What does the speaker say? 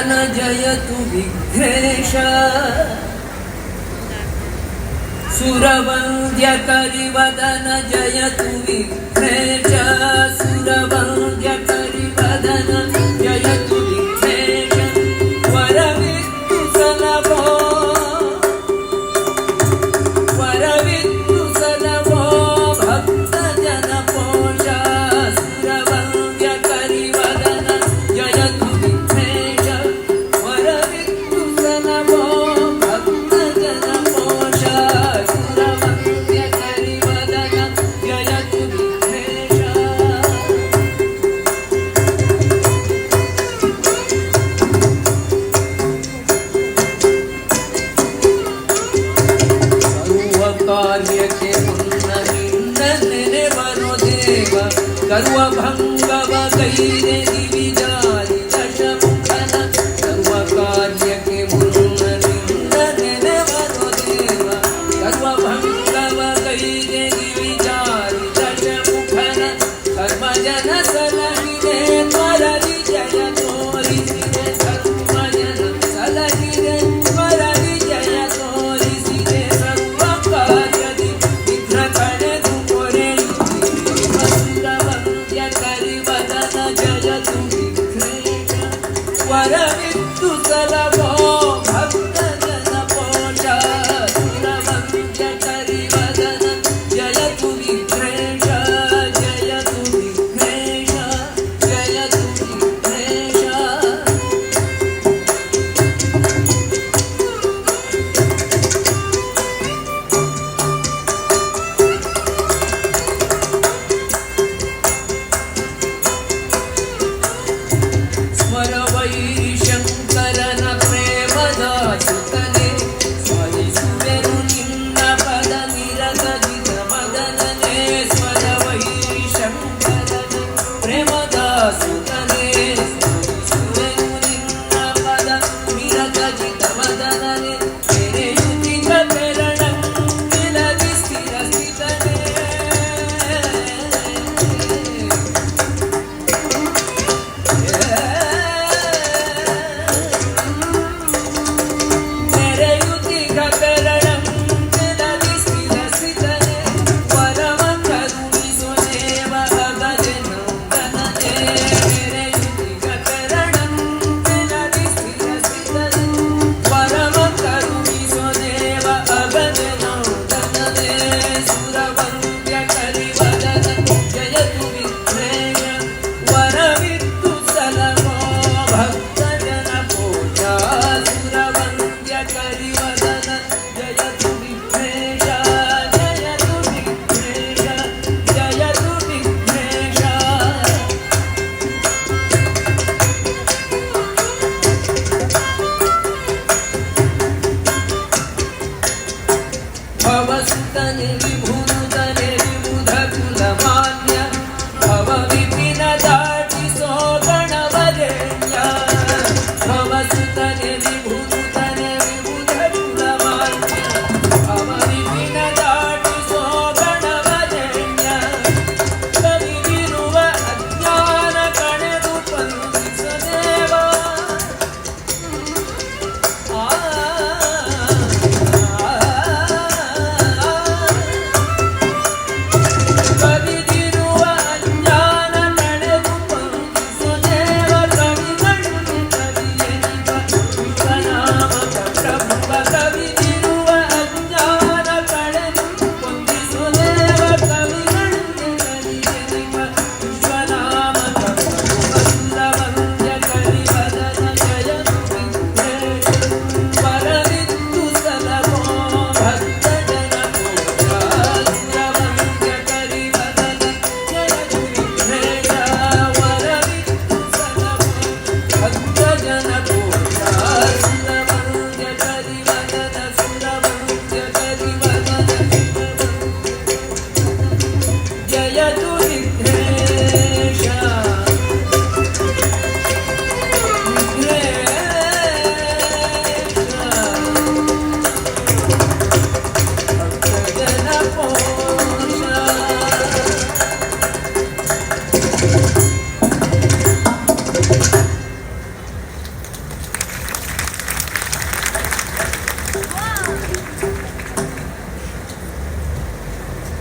जयतु विघ्नेश सुरवन्द्यकरिवदन जयतु विघ्नेश सुरवन्द्यकरिवदन जयतु विघ्नेश वरवित्तु सलभो भक्तजनपोष सुरवन्द्यकरिवदन जयतु विघ्नेश वरवित्तु सलभो भक्तजनपोष सुरवन्द्यकरिवदन जयतु विघ्नेश ಕಾರ್ಯಕ್ಕೆ ಮುನ್ನ ನಿನ್ನ ನೆನೆವನು ದೇವ ಸರ್ವಭಂಗವ ಕೈದೆ ದಿವಿಜಾರಿ ದಶಮುಖನ ಸರ್ವ ಕಾರ್ಯಕ್ಕೆ ಮುನ್ನ ನಿನ್ನ ನೆನೆವನು ದೇವ ಸರ್ವಭಂಗವ ಕೈದೆ ದಿವಿಜಾರಿ ದಶಮುಖನ ಸರ್ವಜನ ಸಲಹಿದೆ ತ್ವರದಿ ಜಯ ತೋರಿಸಿದೆ ಸರ್ವಜನ ಸಲಹಿದೆ ತ್ವರದಿ ಜಯ ತೋರಿಸಿದೆ ಸರ್ವ ಕಾರ್ಯದಿ ವಿಘ್ನ ಕಳೆದು ಕೊರೆಯುತ್ತಿದೆ ಸುರವಂದ್ಯಕರಿವದನ ಜಯತು ವಿಘ್ನೇಶ ವರವಿತ್ತು ಸಲಭೋ ಭಕ್ತಜನಪೋಷ ಸುರವಂದ್ಯಕರಿವದನ ಜಯತು ವಿಘ್ನೇಶ ಜಯತು ವಿಘ್ನೇಶ ಜಯತು ವಿಘ್ನೇಶ ಸ್ಮರ ವೈ ಶಂಕರನ ಪ್ರೇಮದ ಸುತನೆ ಸ್ಮರಿಸುವೆನು ನಿನ್ನ ಪದ ನಿರತ ಜಿತ ಮದನನೆ ಸ್ಮರ ವೈ ಶಂಕರನ ಪ್ರೇಮದ ಸುತನೆ ಸ್ಮರಿಸುವೆನು ನಿನ್ನ ಪದ ನಿರತ ಜಿತ ಮದನನೆ ತೆರೆಯುತ್ತಿಗ ಬೆರಳಂಗಿಲದಿ ಸ್ಥಿರ ಸ್ಥಿತನೆ ನೆರೆಯುತ್ತಿಗ ಬೆರಳಂಗಿಲದಿ ಸ್ಥಿರ ಸ್ಥಿತನೆ ವರವ ಕರುಣಿಸು ದೇವ ಅಗಜೆ ನಂದನನೆ ನೆರೆಯುತ್ತಿಗ ಬೆರಳಂಗಿಲದಿ ಸ್ಥಿರ ಸ್ಥಿತನೆ ವರವ ಕರುಣಿಸು ದೇವ ಅಗಜೆ ನಂದನನೆ ಸುರವಂದ್ಯಕರಿವದನ ಜಯತು ವಿಘ್ನೇಶ ವರವಿತ್ತು ಸಲಭೋ ಭಕ್ತಜನಪೋಷ ಸುರವಂದ್ಯಕರಿವದನ